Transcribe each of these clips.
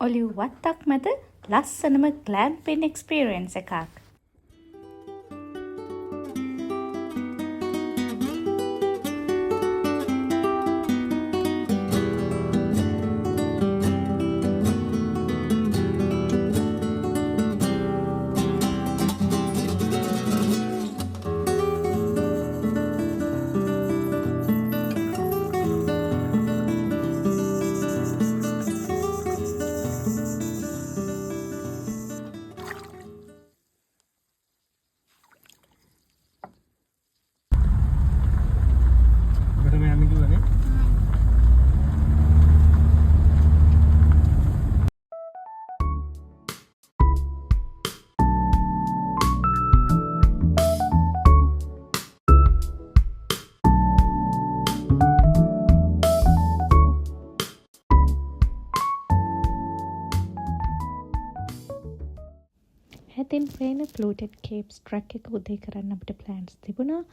Olive වත්තක් මැද ලස්සනම ග්ලැම්පින් experience එකක්. හැතින් පේන ෆ්ලූටඩ් කේප්ස් ට්‍රැක් එක උදේ කරන්න අපිට ප්ලෑන්ස් තිබුණා.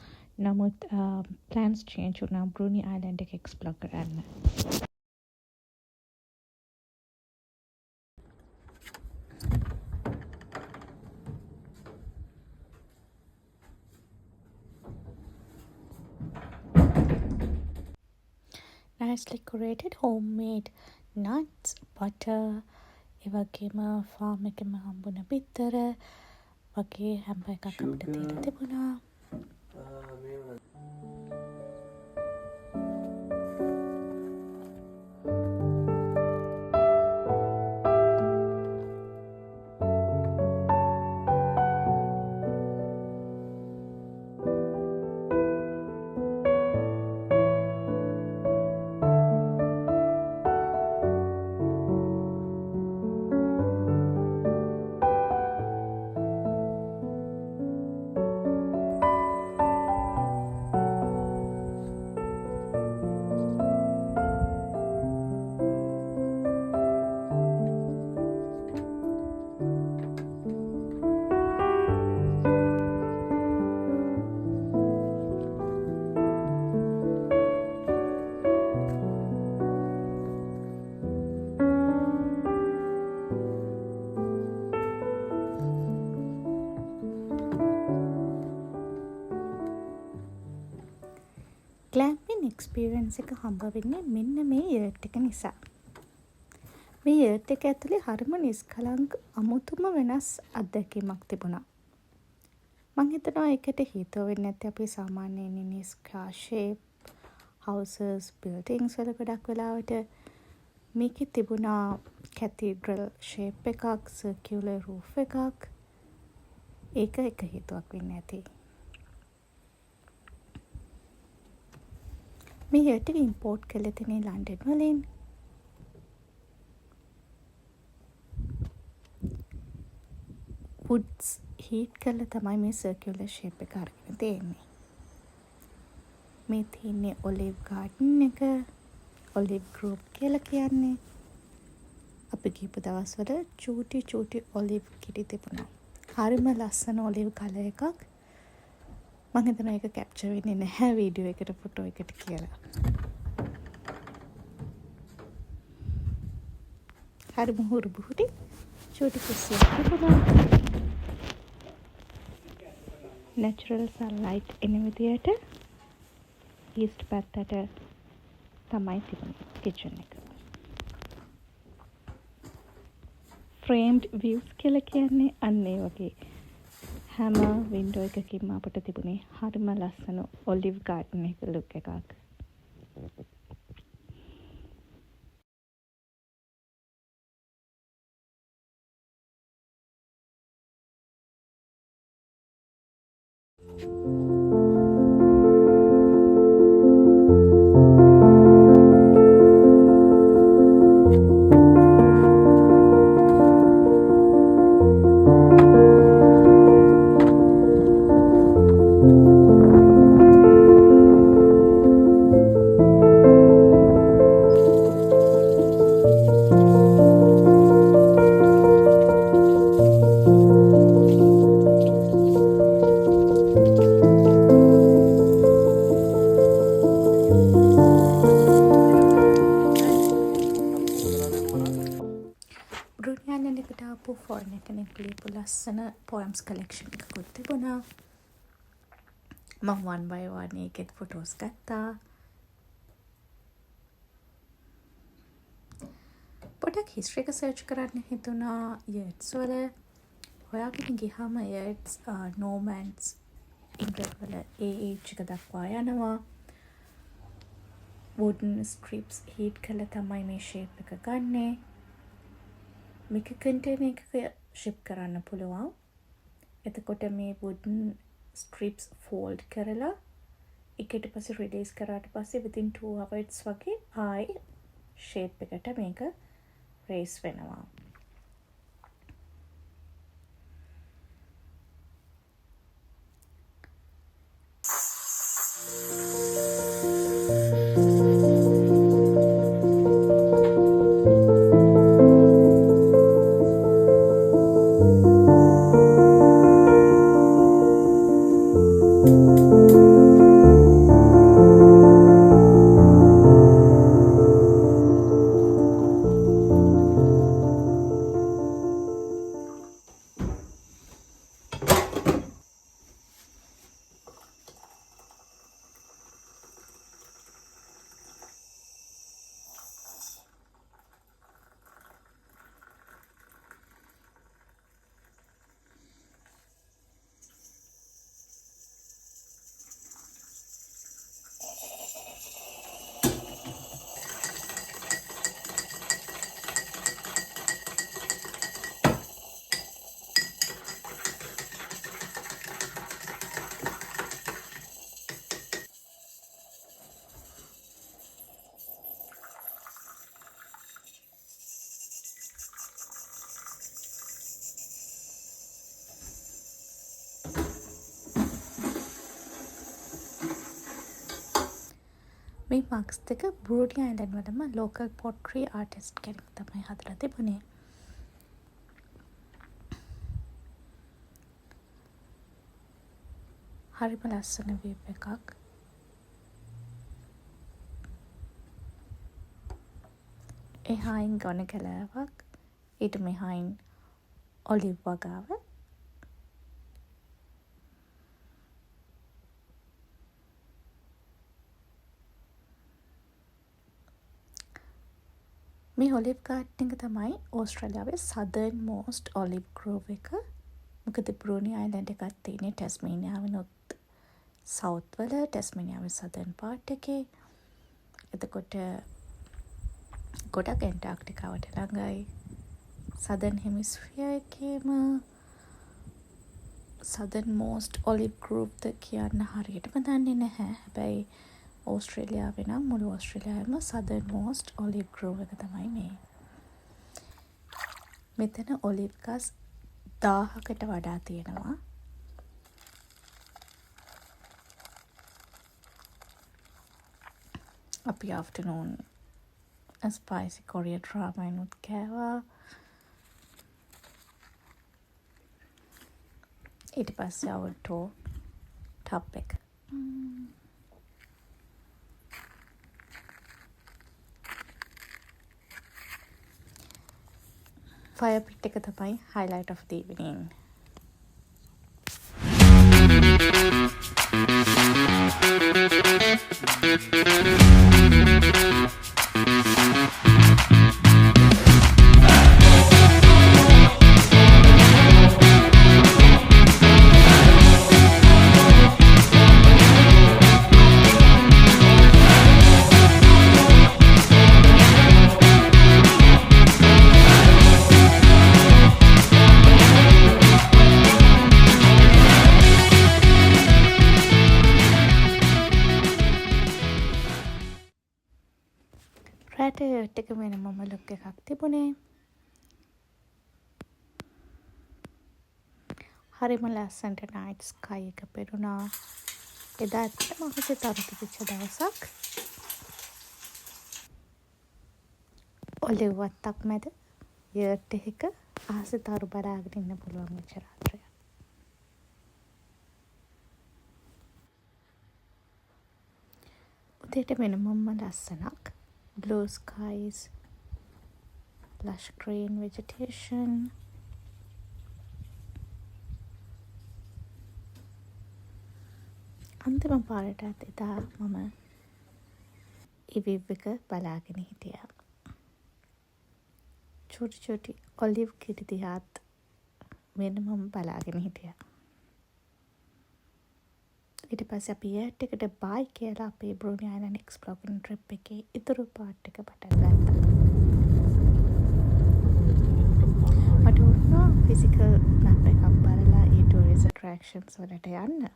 නමුත් ප්ලෑන්ස් චේන්ජ් වුණා බ්‍රූනි අයිලන්ඩ් එක එක්ස්ප්ලෝර් කරන්න. Nicely curated homemade nuts, butter, ඒ වගේම ෆාම් එකෙම හම්බුන බිත්තර වගේ හැම එකක් අපිට තියලා තිබුණා. ග්ලැම්පින් එක්ස්පීරියන්ස් එක හම්බ වෙන්නේ මෙන්න මේ යර්ට් එක නිසා. මේ යර්ට් එක ඇතුලේ හරිම නිස්කලංක අමුතුම වෙනස් අත්දැකීමක් තිබුණා. මං හිතනවා ඒකට හේතුව වෙන්නේ නැත්තේ අපි සාමාන්‍යයෙන් ඉන්නේ ස්ක්වයර් ෂේප් හවුසස් බිල්ඩින්ග්ස් වල ගොඩක් වෙලාවට මේකේ තිබුණා කැතීඩ්‍රල් ෂේප් එකක් සර්කියුලර් රූෆ් එකක්. ඒක එක හේතුවක් වෙන්න ඇති. මේ යර්ට් එක ඉම්පෝර්ට් කරලා තියෙන්නේ ලන්ඩන් වලින්. වුඩ්ස් හීට් කරලා තමයි මේ සර්කියුලර් ෂේප් එක අරගෙන තියෙන්නේ. මේ තියෙන්නේ ඔලිව් ගාඩන් එක. ඔලිව් ග්‍රෝව් කියලා කියන්නේ. අපි ගිහපු දවස්වල චූටි ඔලිව් කිරි තිබුණා. හරිම ලස්සන ඔලිව් කලර් එකක්. මං හිතනවා ඒක කැප්චර් වෙන්නේ නැහැ වීඩියෝ එකට ෆොටෝ එකට කියලා. හරිම හුරු බුහුටි චූටි කුස්සියක් තිබුණා. නැචරල් සන්ලයිට් එන විදියට ඊස්ට් පැත්තට තමයි තිබුණේ කිචන් එක. ෆ්‍රේම්ඩ් views කියලා කියන්නේ අන්න ඒ වගේ. හැම වින්ඩෝ එකකින්ම අපිට තිබුණේ හරිම ලස්සන ඔලිව් ගාඩන් එක ලුක් එකක්. Island එකට ආපු ෆොරෙනර් කෙනෙක් ලියපු ලස්සන පොයම්ස් කලෙක්ෂන් එකකුත් තිබුණා. මම one by one ඒකෙත් ෆොටෝස් ගත්තා. පොඩක් හිස්ටරි එක සර්ච් කරන්න හිතුණා යර්ඩ්ස් වල. හොයාගෙන ගියාම යර්ඩ්ස් නෝමෑන්ස් ඉංග්ලන්ඩ් වල ඒ ඒජ් එක දක්වා යනවා. වුඩන් ස්ට්‍රිප්ස් හීට් කරලා තමයි මේ ෂේප් එක ගන්නෙ. මේක කන්ටේනර් එකක ෂිප් කරන්න පුළුවන්. එතකොට මේ වුඩන් ස්ට්‍රිප්ස් ෆෝල්ඩ් කරලා ඊට පස්සේ රිලීස් කරාට පස්සේ within 2 hours වගේ ආයි ෂේප් එකට මේක රේස් වෙනවා. මේ මක්ස් දෙක බ්‍රූනි අයිලන්ඩ් වලම ලෝකල් පොට්‍රි ආටිස්ට් කෙනෙක් තමයි හදලා තිබුණේ. හරිම ලස්සන වීව් එකක්. එහායින් ගොන කැලෑවක්, ඊට මෙහායින් ඔලිව් වගාව. මේ ඔලිව් ගාඩන් එක තමයි ඕස්ට්‍රේලියාවේ සදර්න් මෝස්ට් ඔලිව් ග්‍රෝව් එක. මොකද බ්‍රූනි අයිලන්ඩ් එකක් තියෙන්නේ ටැස්මේනියාවෙනුත් සවුත් වල, ටැස්මේනියාවේ සදර්න් පාර්ට් එකේ. එතකොට ගොඩක් ඇන්ටාර්ක්ටිකාවට ළඟයි. සදර්න් හෙමිස්ෆියර් එකේම සදර්න් මෝස්ට් ඔලිව් ග්‍රෝව් ද කියන්න හරියටම දන්නේ නැහැ. හැබැයි ඕස්ට්‍රේලියාවේ නම් මුළු ඕස්ට්‍රේලියාවේම සදර්න් මෝස්ට් ඔලිව් ග්‍රෝව් එක තමයි මේ. මෙතන ඔලිව් ගස් 1000කට වඩා තියෙනවා. අපි afternoon spicy Korean drama එනුත් කෑවා. ඊට පස්සේ අවුටෝ ටප් එක. ෆයර් පිට් එක තමයි highlight of the evening. රැට යර්ට් එක වෙනමම ලුක් එකක් තිබුණේ. හරිම ලස්සනට නයිට් ස්කයි එක පෙරුණා. එදා ඇත්තටම අහසේ තරු තිබිච්ච දවසක්. ඔලිව් වත්තක් මැද යර්ට් එක අහසේ තරු බලාගෙන ඉන්න පුළුවන් වෙච්ච රාත්‍රියක්. උදේට වෙනමම ලස්සනක්. Blue skies, lush green vegetation. අන්තිම පාරටත් එදා මම ඉවිව් එක බලාගෙන හිටියා. චුටි චුටි ඔලිව් කිරි දිහාත් වෙනමම බලාගෙන හිටියා. ඊට පස්සේ අපි එයාට එකට බයි කියලා අපේ බ්‍රූනි අයිලන්ඩ් එක්ස්ප්ලෝර් කරන ට්‍රිප් එකේ ඉතුරු පාර්ට් එක පටන් ගත්තා. මට උරුණා ෆිසිකල් මැප් එකක් බලලා ඒ ටූරිස්ට් ඇට්‍රැක්ෂන්ස් වලට යන්න.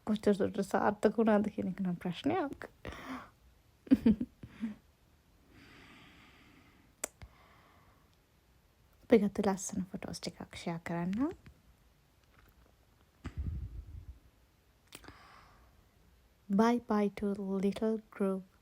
කොච්චර දුරට සාර්ථක වුණාද කියන එක නම් ප්‍රශ්නයක්. අපි ගත්ත ලස්සන ෆොටෝස් ටිකක් ෂෙයා කරන්න. Bye bye to Little Grove